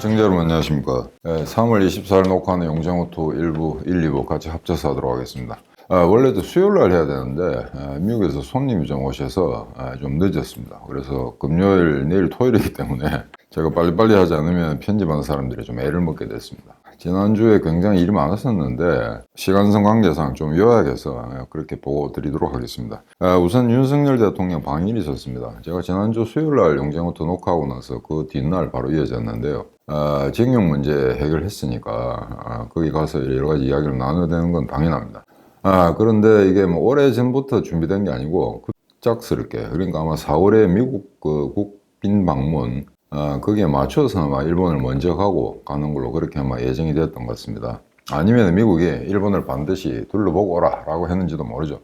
시청자 여러분 안녕하십니까. 3월 24일 녹화하는 용정호투 1부, 1, 2부 같이 합쳐서 하도록 하겠습니다. 원래도 수요일날 해야 되는데 미국에서 손님이 좀 오셔서 좀 늦었습니다. 그래서 금요일, 내일 토요일이기 때문에 제가 빨리빨리 하지 않으면 편집하는 사람들이 좀 애를 먹게 됐습니다. 지난주에 굉장히 일이 많았었는데 시간성 관계상 좀 요약해서 그렇게 보고 드리도록 하겠습니다. 우선 윤석열 대통령 방일이 있었습니다. 제가 지난주 수요일날 용정호투 녹화하고 나서 그 뒷날 바로 이어졌는데요. 징용 문제 해결했으니까 거기 가서 여러 가지 이야기를 나눠야 되는 건 당연합니다. 그런데 이게 뭐 오래전부터 준비된 게 아니고 급작스럽게, 그러니까 아마 4월에 미국 그 국빈 방문 거기에 맞춰서 아마 일본을 먼저 가는 걸로 그렇게 아마 예정이 되었던 것 같습니다. 아니면 미국이 일본을 반드시 둘러보고 오라 라고 했는지도 모르죠.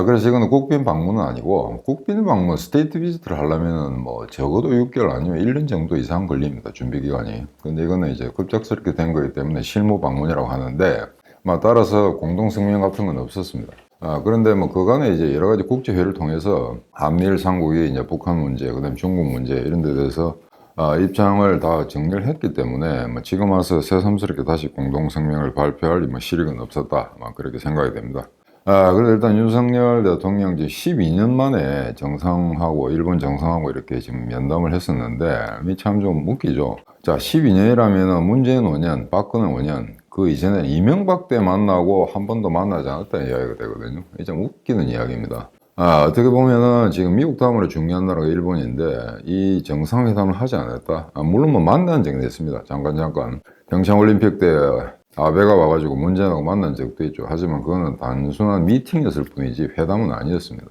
그래서 이거는 국빈 방문은 아니고, 국빈 방문 스테이트 비지트를 하려면은 뭐 적어도 6개월 아니면 1년 정도 이상 걸립니다, 준비 기간이. 근데 이거는 이제 급작스럽게 된 거기 때문에 실무 방문이라고 하는데, 따라서 공동성명 같은 건 없었습니다. 그런데 뭐 그간에 이제 여러 가지 국제회의를 통해서 한미일 삼국이 이제 북한 문제, 그다음 중국 문제 이런 데 대해서 입장을 다 정리를 했기 때문에 지금 와서 새삼스럽게 다시 공동성명을 발표할 실익은 없었다, 그렇게 생각이 됩니다. 그래서 일단 윤석열 대통령 이제 12년 만에 정상하고 일본 정상하고 이렇게 지금 면담을 했었는데 참 좀 웃기죠. 자, 12년이라면 문재인 5년, 박근혜 5년, 그 이전에 이명박 때 만나고 한 번도 만나지 않았다는 이야기가 되거든요. 이게 좀 웃기는 이야기입니다. 어떻게 보면은 지금 미국 다음으로 중요한 나라가 일본인데 이 정상회담을 하지 않았다. 물론 뭐 만난 적은 있습니다. 잠깐 평창올림픽 때 아베가 와가지고 문재인하고 만난 적도 있죠. 하지만 그거는 단순한 미팅이었을 뿐이지 회담은 아니었습니다.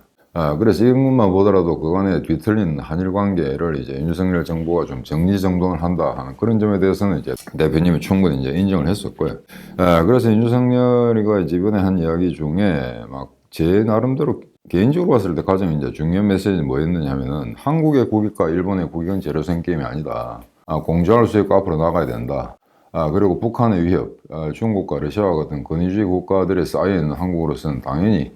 그래서 이것만 보더라도 그간에 뒤틀린 한일 관계를 이제 윤석열 정부가 좀 정리정돈을 한다 하는 그런 점에 대해서는 이제 대표님이 충분히 이제 인정을 했었고요. 그래서 윤석열이가 이번에 한 이야기 중에 제 나름대로 개인적으로 봤을 때 가장 이제 중요한 메시지는 뭐였느냐 하면은 한국의 국익과 일본의 국익은 제로섬 게임이 아니다. 공존할 수 있고 앞으로 나가야 된다. 그리고 북한의 위협, 중국과 러시아와 같은 권위주의 국가들에 쌓여있는 한국으로서는 당연히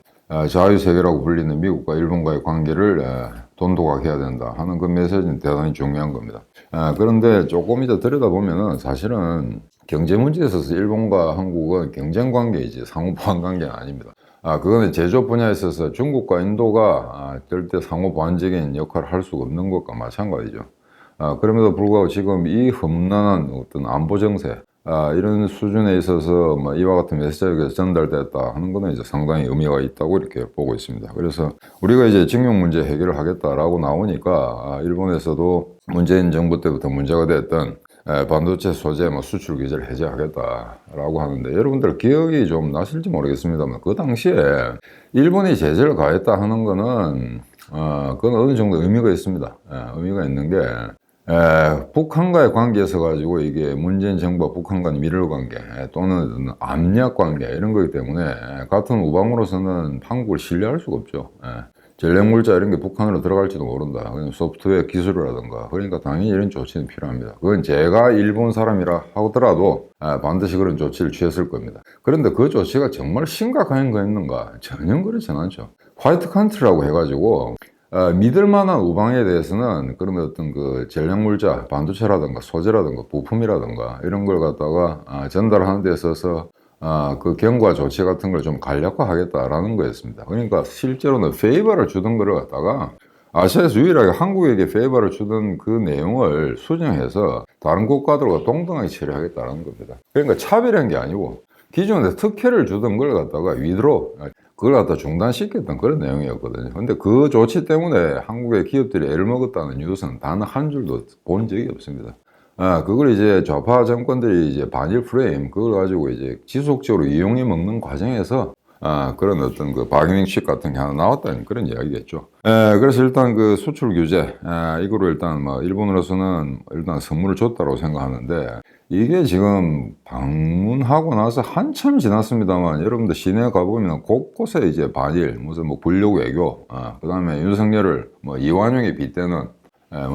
자유세계라고 불리는 미국과 일본과의 관계를 돈독하게 해야 된다 하는 그 메시지는 대단히 중요한 겁니다. 그런데 조금 이제 들여다보면은 사실은 경제 문제에 있어서 일본과 한국은 경쟁 관계이지 상호 보완 관계는 아닙니다. 그거는 제조업 분야에 있어서 중국과 인도가 절대 상호 보완적인 역할을 할 수가 없는 것과 마찬가지죠. 그럼에도 불구하고 지금 이 험난한 어떤 안보 정세, 이런 수준에 있어서 이와 같은 메시지가 전달됐다 하는 것은 이제 상당히 의미가 있다고 이렇게 보고 있습니다. 그래서 우리가 이제 징용 문제 해결을 하겠다라고 나오니까 일본에서도 문재인 정부 때부터 문제가 됐던 반도체 소재 수출 규제를 해제하겠다라고 하는데, 여러분들 기억이 좀 나실지 모르겠습니다만 그 당시에 일본이 제재를 가했다 하는 거는 그건 어느 정도 의미가 있습니다. 의미가 있는 게 북한과의 관계에서 가지고 이게 문재인 정부와 북한 간의 밀월 관계 또는 압력 관계 이런 거기 때문에 같은 우방으로서는 한국을 신뢰할 수가 없죠. 전략물자 이런 게 북한으로 들어갈지도 모른다. 소프트웨어 기술이라든가. 그러니까 당연히 이런 조치는 필요합니다. 그건 제가 일본 사람이라 하더라도 반드시 그런 조치를 취했을 겁니다. 그런데 그 조치가 정말 심각한 거였는가? 전혀 그렇진 않죠. 화이트 컨트리라고 해가지고 믿을 만한 우방에 대해서는 그러면 어떤 그 전략물자, 반도체라든가 소재라든가 부품이라든가 이런 걸 갖다가 전달하는 데 있어서 그 경과 조치 같은 걸 좀 간략화하겠다라는 거였습니다. 그러니까 실제로는 페이버를 주던 거를 갖다가 아시아에서 유일하게 한국에게 페이버를 주던 그 내용을 수정해서 다른 국가들과 동등하게 처리하겠다는 겁니다. 그러니까 차별한 게 아니고 기존에 특혜를 주던 걸 갖다가 위드로 그걸 갖다 중단시켰던 그런 내용이었거든요. 근데 그 조치 때문에 한국의 기업들이 애를 먹었다는 뉴스는 단 한 줄도 본 적이 없습니다. 그걸 이제 좌파 정권들이 이제 반일 프레임, 그걸 가지고 이제 지속적으로 이용해 먹는 과정에서 그런 어떤 그 바게닝식 같은 게 하나 나왔다는 그런 이야기겠죠. 그래서 일단 그 수출 규제, 이거를 일단 일본으로서는 일단 선물을 줬다고 생각하는데, 이게 지금 방문하고 나서 한참 지났습니다만 여러분들 시내 가보면 곳곳에 이제 반일, 무슨 불력 외교, 그 다음에 윤석열을 이완용에 빗대는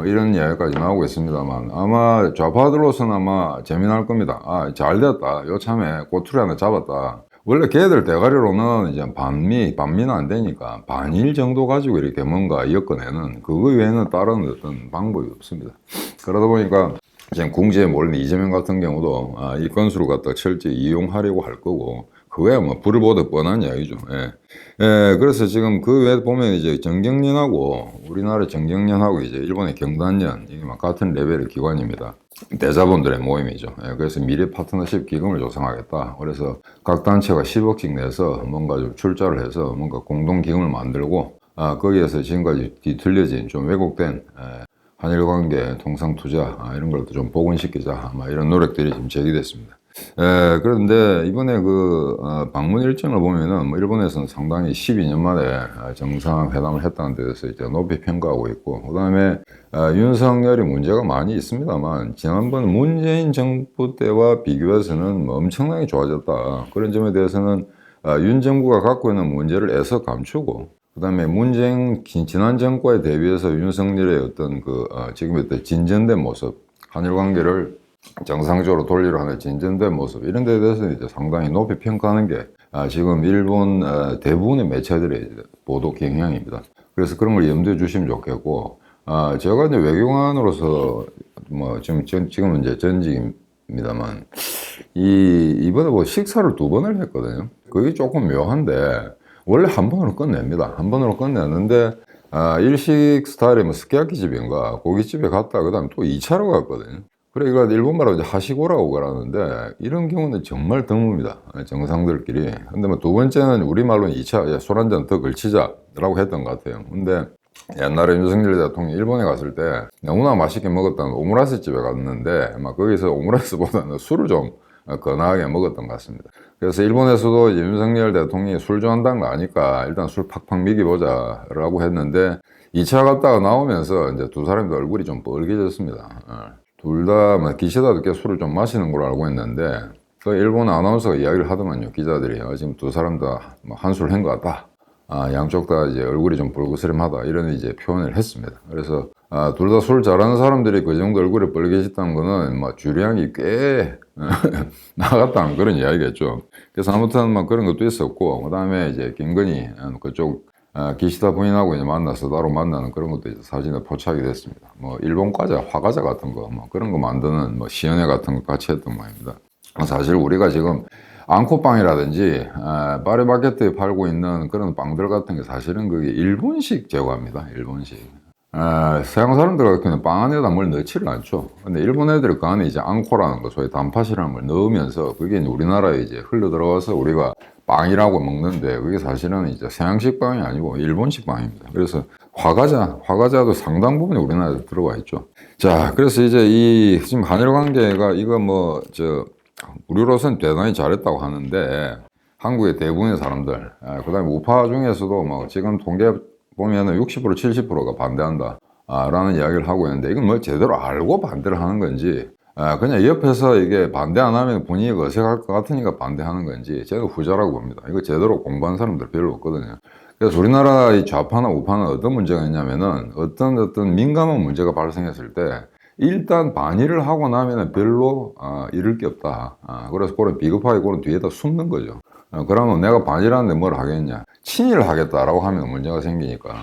이런 이야기까지 나오고 있습니다만, 아마 좌파들로서는 아마 재미날 겁니다. 잘 됐다. 요참에 꼬투리 하나 잡았다. 원래 걔들 대가리로는 이제 반미는 안 되니까 반일 정도 가지고 이렇게 뭔가 엮어내는 그거 외에는 다른 어떤 방법이 없습니다. 그러다 보니까 지금 궁지에 몰린 이재명 같은 경우도 이 건수를 갖다 철저히 이용하려고 할 거고, 그거야 뭐 불을 보듯 뻔한 이야기죠. 예. 예, 그래서 지금 그 외에 보면 이제 정경련하고 우리나라 정경련하고 이제 일본의 경단련, 이게 막 같은 레벨의 기관입니다. 대자본들의 모임이죠. 예, 그래서 미래 파트너십 기금을 조성하겠다. 그래서 각 단체가 10억씩 내서 뭔가 좀 출자를 해서 뭔가 공동 기금을 만들고, 거기에서 지금까지 뒤틀려진 좀 왜곡된 한일 관계, 통상 투자 이런 걸 좀 복원시키자, 이런 노력들이 지금 제기됐습니다. 그런데 이번에 방문 일정을 보면은 뭐 일본에서는 상당히 12년 만에 정상회담을 했다는 데 대해서 이제 높이 평가하고 있고, 그다음에 윤석열이 문제가 많이 있습니다만 지난번 문재인 정부 때와 비교해서는 뭐 엄청나게 좋아졌다. 그런 점에 대해서는 윤 정부가 갖고 있는 문제를 애써 감추고, 그다음에 지난 정권에 대비해서 윤석열의 어떤 지금의 어떤 진전된 모습, 한일 관계를 정상적으로 돌리려 하는 진전된 모습, 이런 데에 대해서 이제 상당히 높이 평가하는 게 지금 일본 대부분의 매체들의 보도 경향입니다. 그래서 그런 걸 염두에 주시면 좋겠고, 제가 이제 외교관으로서 뭐 지금은 이제 전직입니다만, 이번에 뭐 식사를 2번을 했거든요. 그게 조금 묘한데, 원래 한 번으로 끝냅니다. 한 번으로 끝냈는데, 일식 스타일의 뭐 스키야키 집인가 고깃집에 갔다 그다음에 또 2차로 갔거든요. 그래 이거 일본말로 이제 하시고라고 그러는데, 이런 경우는 정말 드뭅니다. 정상들끼리. 근데 뭐 2번째는 우리말로 2차 술 한 잔 더 걸치자라고 했던 것 같아요. 근데 옛날에 윤석열 대통령이 일본에 갔을 때 너무나 맛있게 먹었던 오므라이스 집에 갔는데, 거기서 오므라이스보다는 술을 좀 건하게 먹었던 것 같습니다. 그래서 일본에서도 이제 윤석열 대통령이 술 좋아한다는 거 아니까 일단 술 팍팍 먹이보자 라고 했는데, 2차 갔다가 나오면서 이제 두 사람도 얼굴이 좀 뻘개졌습니다. 둘 다 기시다도 꽤 술을 좀 마시는 걸로 알고 있는데, 그 일본 아나운서가 이야기를 하더만요. 기자들이 지금 두 사람 다 한술 한 것 같다. 양쪽 다 이제 얼굴이 좀 붉으스름하다, 이런 이제 표현을 했습니다. 그래서 둘 다 술 잘하는 사람들이 그 정도 얼굴이 뻘개졌다는 거는 주량이 꽤 나갔다는 그런 이야기겠죠. 그래서 아무튼 그런 것도 있었고, 그 다음에 이제 김건희 그쪽 기시다 부인하고 이제 만나서 따로 만나는 그런 것도 이제 사진에 포착이 됐습니다. 일본 과자, 화과자 같은 거, 그런 거 만드는 시연회 같은 거 같이 했던 모양입니다. 사실 우리가 지금 앙코빵이라든지 파리바게트에 팔고 있는 그런 빵들 같은 게 사실은 그게 일본식 제과입니다. 일본식. 서양 사람들 같은 경우는 빵 안에다 뭘 넣지를 않죠. 근데 일본 애들이 그 안에 이제 앙코라는 거, 소위 단팥이라는 걸 넣으면서 그게 이제 우리나라에 이제 흘러 들어와서 우리가 빵이라고 먹는데, 그게 사실은 이제 서양식 빵이 아니고 일본식 빵입니다. 그래서 화과자도 상당 부분이 우리나라에 들어와 있죠. 자, 그래서 이제 지금 한일 관계가 이거 우리로서는 대단히 잘했다고 하는데, 한국의 대부분의 사람들, 그 다음에 우파 중에서도 지금 통계 보면은 60% 70%가 반대한다 라는 이야기를 하고 있는데, 이건 제대로 알고 반대를 하는 건지, 그냥 옆에서 이게 반대 안 하면 분위기가 어색할 것 같으니까 반대하는 건지, 저는 후자라고 봅니다. 이거 제대로 공부한 사람들 별로 없거든요. 그래서 우리나라 이 좌파나 우파는 어떤 문제가 있냐면은, 어떤 민감한 문제가 발생했을 때 일단 반의를 하고 나면은 별로 잃을 게 없다. 그래서 그런 비겁하게 그런 뒤에다 숨는 거죠. 그러면 내가 반의라는데 뭘 하겠냐, 친일을 하겠다라고 하면 문제가 생기니까.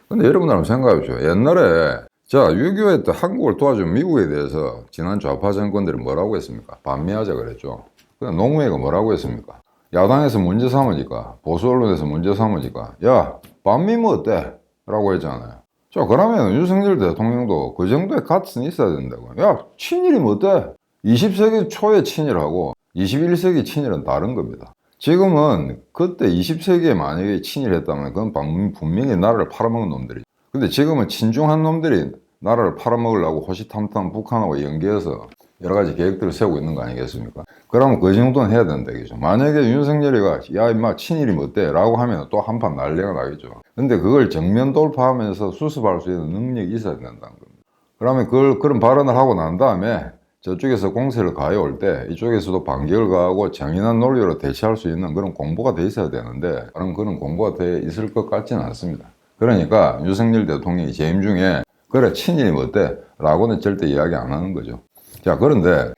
근데 여러분들 한번 생각해 보십시오. 옛날에 6.25때 한국을 도와준 미국에 대해서 지난 좌파 정권들이 뭐라고 했습니까? 반미하자 그랬죠. 근데 노무현이 뭐라고 했습니까? 야당에서 문제 삼으니까, 보수 언론에서 문제 삼으니까, 야, 반미면 어때? 라고 했잖아요. 그러면 윤석열 대통령도 그 정도의 가치는 있어야 된다고. 야, 친일이면 어때? 20세기 초의 친일하고 21세기 친일은 다른 겁니다. 지금은 그때 20세기에 만약에 친일했다면 그건 분명히 나라를 팔아먹은 놈들이죠. 근데 지금은 친중한 놈들이 나라를 팔아먹으려고 호시탐탐 북한하고 연계해서 여러 가지 계획들을 세우고 있는 거 아니겠습니까? 그러면 그 정도는 해야 된다, 이거죠. 만약에 윤석열이가, 야, 임마, 친일이면 어때? 라고 하면 또 한판 난리가 나겠죠. 근데 그걸 정면 돌파하면서 수습할 수 있는 능력이 있어야 된다는 겁니다. 그러면 그런 발언을 하고 난 다음에 저쪽에서 공세를 가해올 때 이쪽에서도 반격을 가하고 장인한 논리로 대처할 수 있는 그런 공부가 돼 있어야 되는데, 그런 공부가 돼 있을 것 같지는 않습니다. 그러니까 윤석열 대통령이 재임 중에 그래, 친일이면 어때? 라고는 절대 이야기 안 하는 거죠. 자, 그런데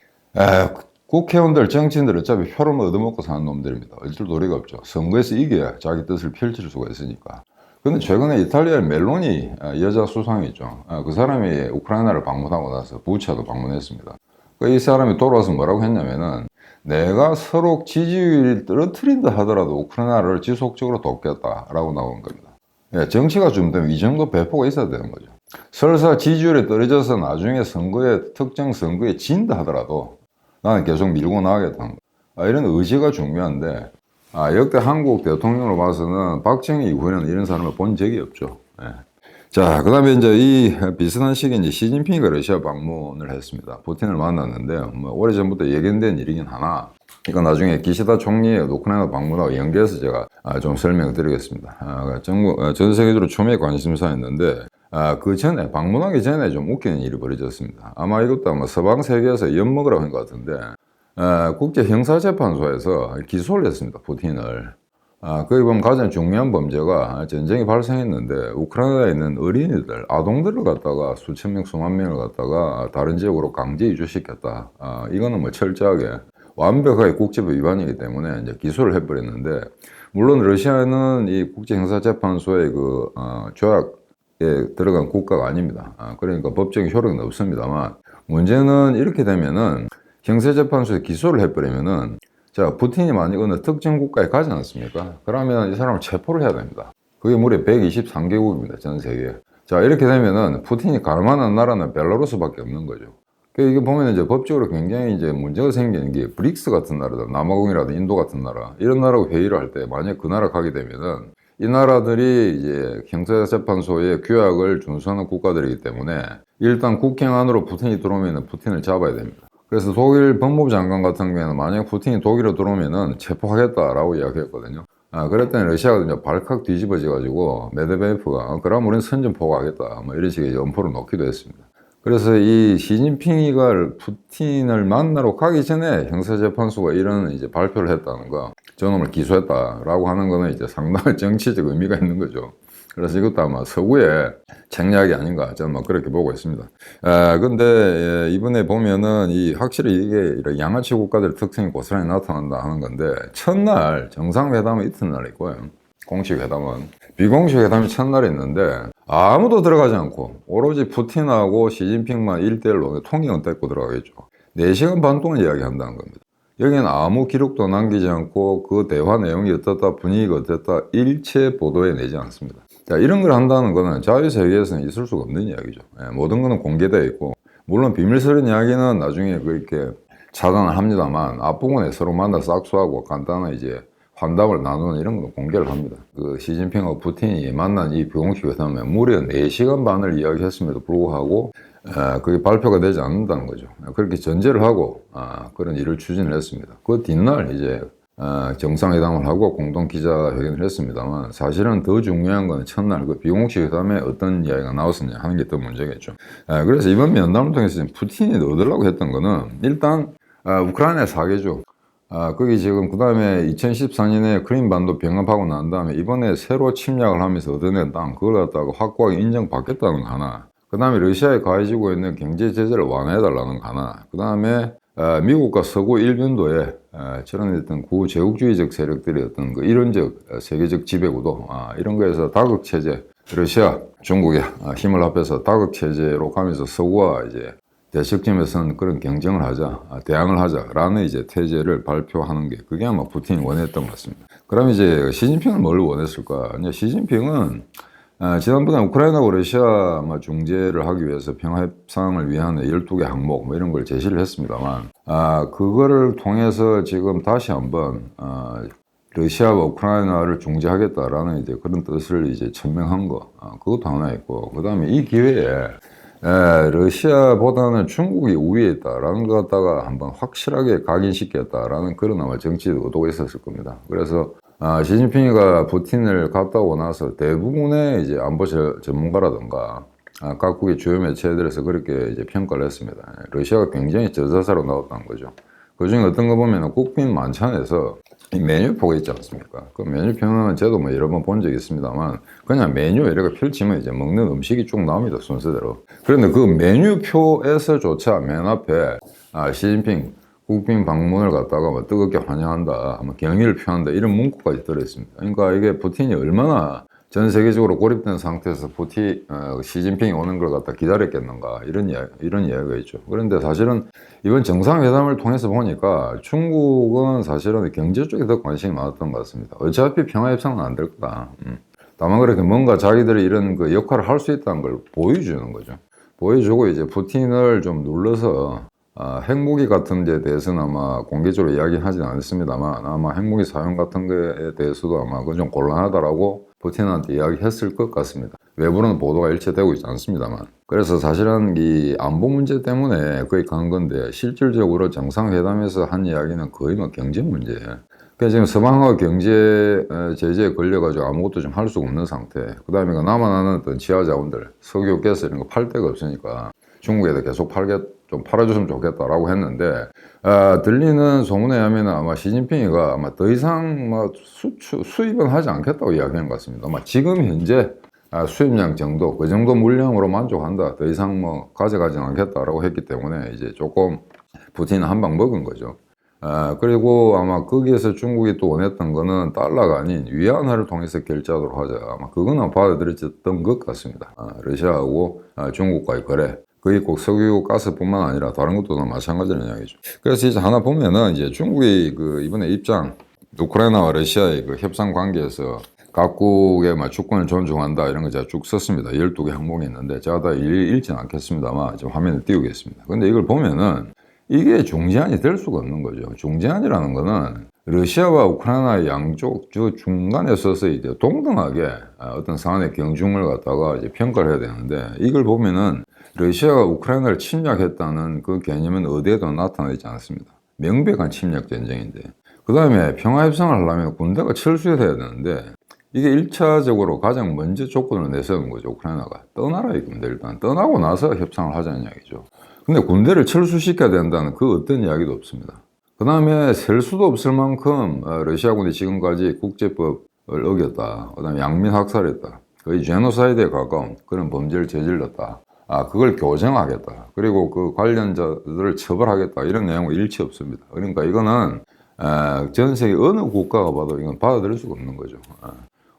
국회의원들, 정치인들 어차피 표를 얻어먹고 사는 놈들입니다. 어쩔 도리가 없죠. 선거에서 이겨야 자기 뜻을 펼칠 수가 있으니까. 근데 최근에 이탈리아의 멜로니 여자 수상이 있죠. 그 사람이 우크라이나를 방문하고 나서 부차도 방문했습니다. 이 사람이 돌아와서 뭐라고 했냐면은 내가 서로 지지율을 떨어뜨린다 하더라도 우크라이나를 지속적으로 돕겠다라고 나온 겁니다. 예, 정치가 좀 되면 이 정도 배포가 있어야 되는 거죠. 설사 지지율이 떨어져서 나중에 특정 선거에 진다 하더라도 나는 계속 밀고 나가겠다는 거. 이런 의지가 중요한데, 역대 한국 대통령으로 봐서는 박정희 이후에는 이런 사람을 본 적이 없죠. 예. 자, 그 다음에 이제 이 비슷한 시기에 이제 시진핑이 러시아 방문을 했습니다. 푸틴을 만났는데, 뭐 오래전부터 예견된 일이긴 하나, 이거 나중에 기시다 총리의 우크라이나 방문하고 연계해서 제가 좀 설명을 드리겠습니다. 전 세계적으로 초미의 관심사였는데, 그 전에, 방문하기 전에 좀 웃기는 일이 벌어졌습니다. 아마 이것도 아마 서방 세계에서 엿먹으라고 한 것 같은데, 국제형사재판소에서 기소를 했습니다, 푸틴을. 거기 보면 가장 중요한 범죄가 전쟁이 발생했는데 우크라이나에 있는 어린이들, 아동들을 갖다가 수천 명, 수만 명을 갖다가 다른 지역으로 강제 이주시켰다. 이거는 뭐 철저하게 완벽하게 국제법 위반이기 때문에 이제 기소를 해버렸는데, 물론 러시아는 이 국제형사재판소의 조약에 들어간 국가가 아닙니다. 그러니까 법적인 효력은 없습니다만, 문제는 이렇게 되면은 형사재판소에 기소를 해버리면은, 자, 푸틴이 만약 어느 특정 국가에 가지 않습니까? 그러면 이 사람을 체포를 해야 됩니다. 그게 무려 123개국입니다, 전 세계에. 자, 이렇게 되면은 푸틴이 갈 만한 나라는 벨라루스밖에 없는 거죠. 이게 보면 이제 법적으로 굉장히 이제 문제가 생기는 게, 브릭스 같은 나라들, 남아공이라든 인도 같은 나라, 이런 나라하고 회의를 할 때 만약 그 나라 가게 되면은 이 나라들이 이제 형사재판소의 규약을 준수하는 국가들이기 때문에 일단 국경 안으로 푸틴이 들어오면은 푸틴을 잡아야 됩니다. 그래서 독일 법무부 장관 같은 경우에는 만약 푸틴이 독일로 들어오면은 체포하겠다라고 이야기했거든요. 그랬더니 러시아가 이제 발칵 뒤집어져가지고 메드베예프가 그럼 우리는 선전포고하겠다, 뭐 이런 식의 연포를 놓기도 했습니다. 그래서 이 시진핑이가 푸틴을 만나러 가기 전에 형사재판소가 이런 이제 발표를 했다는 거, 저놈을 기소했다라고 하는 거는 이제 상당한 정치적 의미가 있는 거죠. 그래서 이것도 아마 서구의 책략이 아닌가, 저는 뭐 그렇게 보고 있습니다. 근데 이번에 보면은 확실히 이게 이런 양아치 국가들의 특성이 고스란히 나타난다 하는 건데, 첫날 정상회담은 이튿날 있고요. 공식 회담은. 비공식 회담이 첫날에 있는데 아무도 들어가지 않고 오로지 푸틴하고 시진핑만 1대1로 통역은 떼고 들어가겠죠. 4시간 반 동안 이야기한다는 겁니다. 여기는 아무 기록도 남기지 않고 그 대화 내용이 어떻다, 분위기가 어떻다, 일체 보도에 내지 않습니다. 자, 이런 걸 한다는 거는 자유세계에서는 있을 수가 없는 이야기죠. 모든 거는 공개되어 있고, 물론 비밀스러운 이야기는 나중에 그렇게 차단을 합니다만, 앞부분에 서로 만나서 악수하고 간단한 이제 환담을 나누는 이런 건 공개를 합니다. 그 시진핑하고 푸틴이 만난 이 비공식 회담에 무려 4시간 반을 이야기했음에도 불구하고 그게 발표가 되지 않는다는 거죠. 그렇게 전제를 하고 그런 일을 추진을 했습니다. 그 뒷날 이제 정상회담을 하고 공동 기자회견을 했습니다만, 사실은 더 중요한 건 첫날 그 비공식 회담에 어떤 이야기가 나왔었냐 하는 게 더 문제겠죠. 그래서 이번 면담을 통해서 푸틴이 얻으려고 했던 거는 일단 우크라이나의 사계죠. 거기 지금 그 다음에 2014년에 크림반도 병합하고 난 다음에 이번에 새로 침략을 하면서 얻어낸 땅, 그걸 갖다가 확고하게 인정받겠다는 거 하나, 그 다음에 러시아에 가해지고 있는 경제 제재를 완화해달라는 거 하나, 그 다음에 미국과 서구 일본도에 저런 어떤 구제국주의적 세력들이 어떤 그 이론적 세계적 지배구도 이런 거에서 다극체제, 러시아, 중국의 힘을 합해서 다극체제로 가면서 서구와 이제 대척점에서는 그런 경쟁을 하자, 대항을 하자라는 이제 태제를 발표하는 게, 그게 아마 푸틴이 원했던 것 같습니다. 그럼 이제 시진핑은 뭘 원했을까? 이제 시진핑은 지난번에 우크라이나와 러시아 중재를 하기 위해서 평화협상을 위한 12개 항목 뭐 이런 걸 제시를 했습니다만, 그거를 통해서 지금 다시 한번 러시아와 우크라이나를 중재하겠다라는 이제 그런 뜻을 이제 천명한 거, 그것도 하나 있고, 그 다음에 이 기회에 러시아보다는 중국이 우위에 있다라는 것 갖다가 한번 확실하게 각인시켰다라는 그런 아마 정치적 의도가 있었을 겁니다. 그래서 시진핑이가 푸틴을 갔다 오고 나서 대부분의 이제 안보 전문가라든가 각국의 주요 매체들에서 그렇게 이제 평가를 했습니다. 러시아가 굉장히 저자세로 나왔다는 거죠. 그 중에 어떤 거 보면 국빈 만찬에서 이 메뉴표가 있지 않습니까? 그 메뉴표는 저도 뭐 여러 번 본 적이 있습니다만, 그냥 메뉴 이렇게 펼치면 이제 먹는 음식이 쭉 나옵니다, 순서대로. 그런데 그 메뉴표에서조차 맨 앞에 시진핑 국빈 방문을 갖다가 뭐 뜨겁게 환영한다, 뭐 경의를 표한다, 이런 문구까지 들어있습니다. 그러니까 이게 푸틴이 얼마나 전 세계적으로 고립된 상태에서 시진핑이 오는 걸 갖다 기다렸겠는가 이런 이야기가 있죠. 그런데 사실은 이번 정상회담을 통해서 보니까 중국은 사실은 경제 쪽에 더 관심이 많았던 것 같습니다. 어차피 평화 협상은 안 될 거다. 다만 그렇게 뭔가 자기들이 이런 그 역할을 할 수 있다는 걸 보여주는 거죠. 보여주고 이제 푸틴을 좀 눌러서 핵무기 같은 데 대해서는 아마 공개적으로 이야기하지는 않습니다만 아마 핵무기 사용 같은 거에 대해서도 아마 그건 좀 곤란하다라고 푸틴한테 이야기했을 것 같습니다. 외부로는 보도가 일체되고 있지 않습니다만. 그래서 사실은 이 안보 문제 때문에 거의 간 건데 실질적으로 정상회담에서 한 이야기는 거의 뭐 경제 문제예요. 그러니까 지금 서방과 경제 제재에 걸려가지고 아무것도 좀 할 수가 없는 상태. 그 다음에 남아나는 어떤 지하 자원들, 석유, 가스 이런 거 팔 데가 없으니까 중국에도 계속 좀 팔아줬으면 좋겠다라고 했는데, 들리는 소문에 의하면 아마 시진핑이가 아마 더 이상 뭐 수입은 하지 않겠다고 이야기한 것 같습니다. 아마 지금 현재 수입량 정도, 그 정도 물량으로 만족한다. 더 이상 뭐 가져가지는 않겠다라고 했기 때문에 이제 조금 푸틴은 한 방 먹은 거죠. 그리고 아마 거기에서 중국이 또 원했던 거는 달러가 아닌 위안화를 통해서 결제하도록 하자. 아마 그거는 받아들였던 것 같습니다. 러시아하고 중국과의 거래. 거의 꼭 석유, 가스뿐만 아니라 다른 것도 마찬가지라는 이야기죠. 그래서 이제 하나 보면은 이제 중국이 그 이번에 우크라이나와 러시아의 그 협상 관계에서 각국의 주권을 존중한다 이런 거 제가 쭉 썼습니다. 12개 항목이 있는데 제가 다 일일이 읽지는 않겠습니다만 지금 화면에 띄우겠습니다. 근데 이걸 보면은 이게 중재안이 될 수가 없는 거죠. 중재안이라는 거는 러시아와 우크라이나 양쪽 저 중간에 서서 이제 동등하게 어떤 사안의 경중을 갖다가 이제 평가를 해야 되는데 이걸 보면은 러시아가 우크라이나를 침략했다는 그 개념은 어디에도 나타나지 않습니다. 명백한 침략 전쟁인데. 그 다음에 평화협상을 하려면 군대가 철수해야 되는데 이게 1차적으로 가장 먼저 조건을 내세우는 거죠. 우크라이나가. 떠나라 이겁니다. 일단 떠나고 나서 협상을 하자는 이야기죠. 근데 군대를 철수시켜야 된다는 그 어떤 이야기도 없습니다. 그 다음에 셀 수도 없을 만큼 러시아군이 지금까지 국제법을 어겼다. 그 다음에 양민 학살했다. 거의 제노사이드에 가까운 그런 범죄를 저질렀다. 그걸 교정하겠다. 그리고 그 관련자들을 처벌하겠다. 이런 내용은 일치 없습니다. 그러니까 이거는 전 세계 어느 국가가 봐도 이건 받아들일 수가 없는 거죠.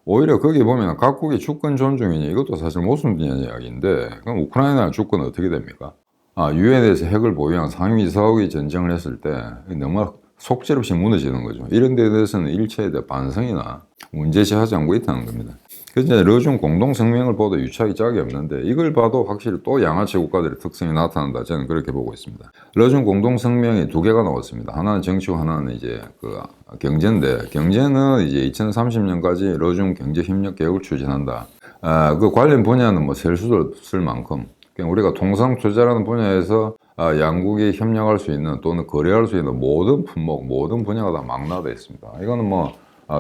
오히려 거기 보면 각국의 주권 존중이니 이것도 사실 모순된 이야기인데 그럼 우크라이나 주권은 어떻게 됩니까? 유엔에서 핵을 보유한 상위사국이 전쟁을 했을 때 너무 속절없이 무너지는 거죠. 이런 데에 대해서는 일체에 대해 반성이나 문제시하지 않고 있다는 겁니다. 그래서 러중 공동성명을 봐도 유착이 짝이 없는데 이걸 봐도 확실히 또 양아치 국가들의 특성이 나타난다. 저는 그렇게 보고 있습니다. 러중 공동성명이 두 개가 나왔습니다. 하나는 정치고 하나는 이제 그 경제인데 경제는 이제 2030년까지 러중 경제협력 계획을 추진한다. 그 관련 분야는 뭐 셀 수도 없을 만큼 우리가 통상투자라는 분야에서 양국이 협력할 수 있는 또는 거래할 수 있는 모든 품목, 모든 분야가 다 망라되어 있습니다. 이거는 뭐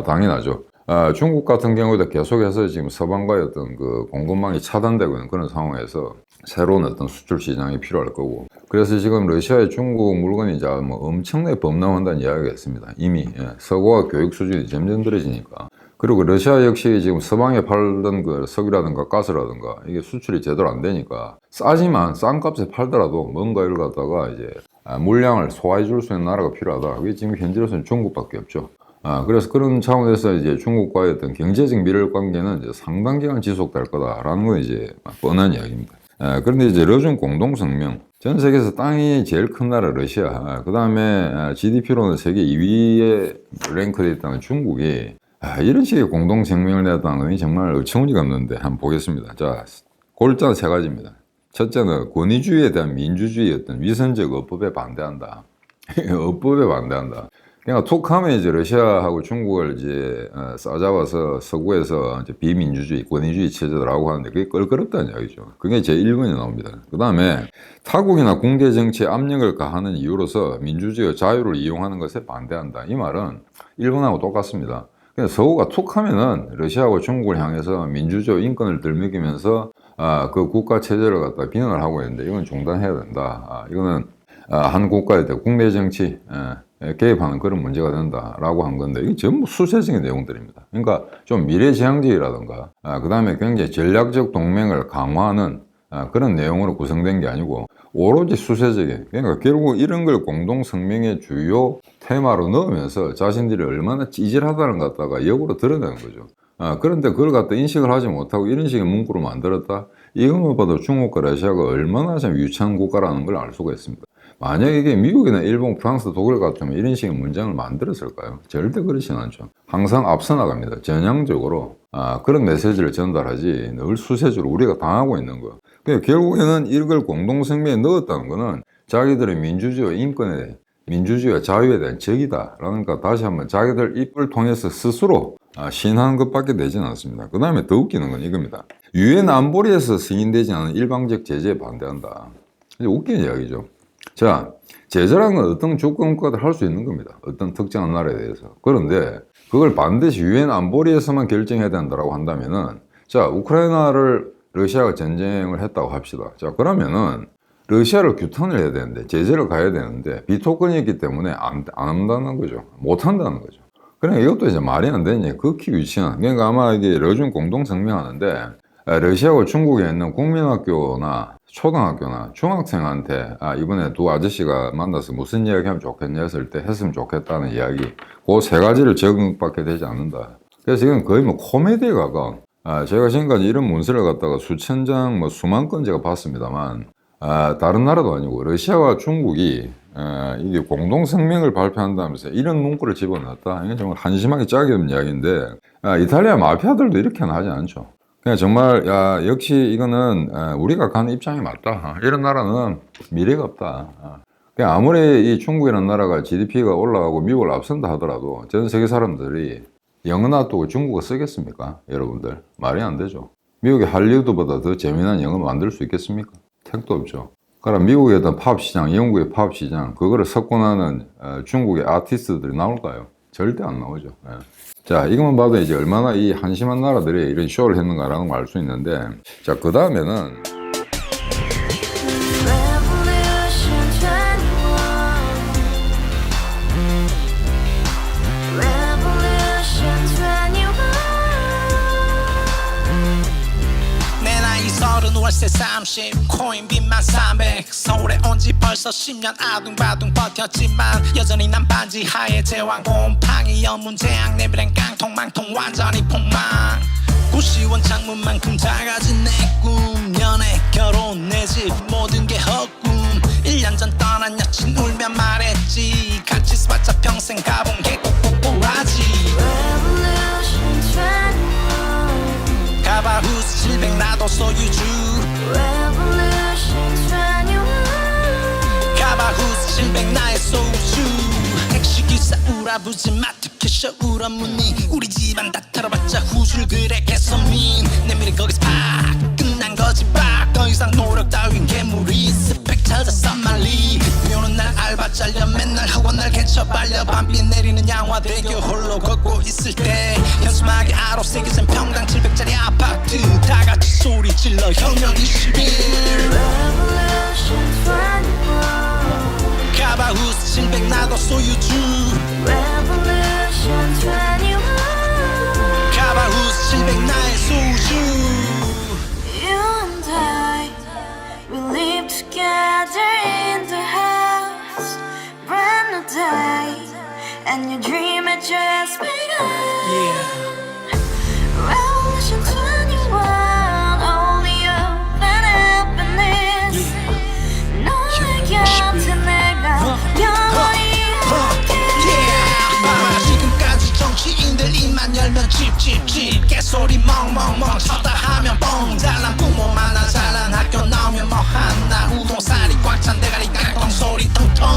당연하죠. 중국 같은 경우도 계속해서 지금 서방과의 어떤 그 공급망이 차단되고 있는 그런 상황에서 새로운 어떤 수출 시장이 필요할 거고 그래서 지금 러시아의 중국 물건이 이제 뭐 엄청나게 범람한다는 이야기가 있습니다. 이미 서구와 교육 수준이 점점 떨어지니까 그리고 러시아 역시 지금 서방에 팔던 그 석유라든가 가스라든가 이게 수출이 제대로 안 되니까 싸지만 싼 값에 팔더라도 뭔가를 갖다가 이제 물량을 소화해 줄 수 있는 나라가 필요하다. 그게 지금 현재로서는 중국밖에 없죠. 그래서 그런 차원에서 이제 중국과의 어떤 경제적 밀월 관계는 이제 상당 기간 지속될 거다라는 건 이제 뻔한 이야기입니다. 그런데 이제 러중 공동성명. 전 세계에서 땅이 제일 큰 나라 러시아, 그 다음에 GDP로는 세계 2위에 랭크되어 있다는 중국이 이런 식의 공동성명을 냈다는 건 정말 어처구니가 없는데 한번 보겠습니다. 자, 골자는 세 가지입니다. 첫째는 권위주의에 대한 민주주의 어떤 위선적 어법에 반대한다. 어법에 반대한다. 그러니까 툭 하면 이제 러시아하고 중국을 이제 싸잡아서 서구에서 이제 비민주주의, 권위주의 체제라고 하는데 그게 껄끄럽다는 이야기죠. 그게 제 1번이 나옵니다. 그 다음에 타국이나 국제 정치에 압력을 가하는 이유로서 민주주의와 자유를 이용하는 것에 반대한다. 이 말은 1번하고 똑같습니다. 그냥 서구가 툭 하면은 러시아하고 중국을 향해서 민주주의 인권을 들먹이면서 그 국가 체제를 갖다 비난을 하고 있는데 이건 중단해야 된다. 이거는 한 국가에 대해 국내 정치 개입하는 그런 문제가 된다라고 한 건데 이게 전부 수세적인 내용들입니다. 그러니까 좀 미래지향적이라든가 그 다음에 굉장히 전략적 동맹을 강화하는 그런 내용으로 구성된 게 아니고 오로지 수세적인 그러니까 결국 이런 걸 공동성명의 주요 테마로 넣으면서 자신들이 얼마나 찌질하다는 것 갖다가 역으로 드러내는 거죠. 그런데 그걸 갖다 인식을 하지 못하고 이런 식의 문구로 만들었다? 이것만 봐도 중국과 러시아가 얼마나 좀 유치한 국가라는 걸 알 수가 있습니다. 만약에 이게 미국이나 일본, 프랑스, 독일 같으면 이런 식의 문장을 만들었을까요? 절대 그렇진 않죠. 항상 앞서 나갑니다. 전향적으로 그런 메시지를 전달하지 늘 수세적으로 우리가 당하고 있는 거예요. 그러니까 결국에는 이걸 공동성명에 넣었다는 거는 자기들의 민주주의와 인권에 민주주의와 자유에 대한 적이다. 그러니까 다시 한번 자기들 입을 통해서 스스로 시인하는 것밖에 되지는 않습니다. 그 다음에 더 웃기는 건 이겁니다. 유엔 안보리에서 승인되지 않은 일방적 제재에 반대한다. 웃기는 이야기죠. 자, 제재라는 건 어떤 주권국가도 할 수 있는 겁니다. 어떤 특정한 나라에 대해서. 그런데 그걸 반드시 유엔 안보리에서만 결정해야 된다고 한다면은, 자, 우크라이나를 러시아가 전쟁을 했다고 합시다. 자, 그러면은 러시아를 규탄을 해야 되는데, 제재를 가야 되는데, 비토권이 있기 때문에 안 한다는 거죠. 못 한다는 거죠. 그러니까 이것도 이제 말이 안 되니 극히 유치한. 그러니까 아마 이게 러중 공동성명하는데, 러시아와 중국에 있는 국민학교나 초등학교나 중학생한테 이번에 두 아저씨가 만나서 무슨 이야기 하면 좋겠냐 했을 때 했으면 좋겠다는 이야기, 그 세 가지를 적응밖에 되지 않는다. 그래서 이건 거의 뭐 코미디에 가까운, 제가 지금까지 이런 문서를 갖다가 수천 장, 뭐 수만 건 제가 봤습니다만, 다른 나라도 아니고 러시아와 중국이 이게 공동성명을 발표한다면서 이런 문구를 집어넣었다. 이건 정말 한심하게 짝이 없는 이야기인데, 이탈리아 마피아들도 이렇게는 하지 않죠. 그냥 정말 역시 이거는 우리가 가는 입장이 맞다. 이런 나라는 미래가 없다. 그냥 아무리 이 중국이라는 나라가 GDP가 올라가고 미국을 앞선다 하더라도 전 세계 사람들이 영어 놔두고 중국어 쓰겠습니까? 여러분들 말이 안 되죠. 미국의 할리우드보다 더 재미난 영어 만들 수 있겠습니까? 택도 없죠. 그럼 미국의 어떤 팝 시장, 영국의 팝 시장, 그거를 석권하는 중국의 아티스트들이 나올까요? 절대 안 나오죠. 자, 이것만 봐도 이제 얼마나 이 한심한 나라들이 이런 쇼를 했는가라는 걸 알 수 있는데, 자, 그 다음에는 월세 30 코인빚만 300 서울에 온 지 벌써 10년 아둥바둥 버텼지만 여전히 난 반지 하에 제왕 곰팡이 연문제약 내 브랜 깡통망통 완전히 폭망 고시원 창문만큼 작아진 내 꿈 연애 결혼 내 집 모든 게 헛꿈 1년 전 떠난 여친 울며 말했지 같이 써봤자 평생 가본 게 꼭꼭꼭하지 가바후스 700 나도 소유주 가바후스 700 나의 소주 택시기사 우라부지 마트 캐셔 울어무니 우리 집안 다 털어봤자 후술 그래 개선민 내 미래 거기서 팍 끝난 거지 팍더 이상 노력 따윈 괴물이 스펙 찾아서 말리 비오는 날 알바 잘려 맨날 학원 날 개쳐 발려 밤비 내리는 양화대교 홀로 걷고 있을 때 현수막에 아로 새겨진 평당 700짜리 아파트 다같이 소리 질러 혁명 21 가바후스 700 나도 소유주 가바후스 700 나의 소주 You and I, we live together in the house brand new day and your dream had just begun Revolution 21 only hope and happiness 너의 곁에 내가 영원히 지금까지 정치인들 입만 열면 찝찝찝 개소리 멍멍멍 쳐다 하면 뻥 잘난 부모 많아 잘난 학교 나오면 뭐 하나 우동살이 꽉 찬 대가리 깡통 소리 통통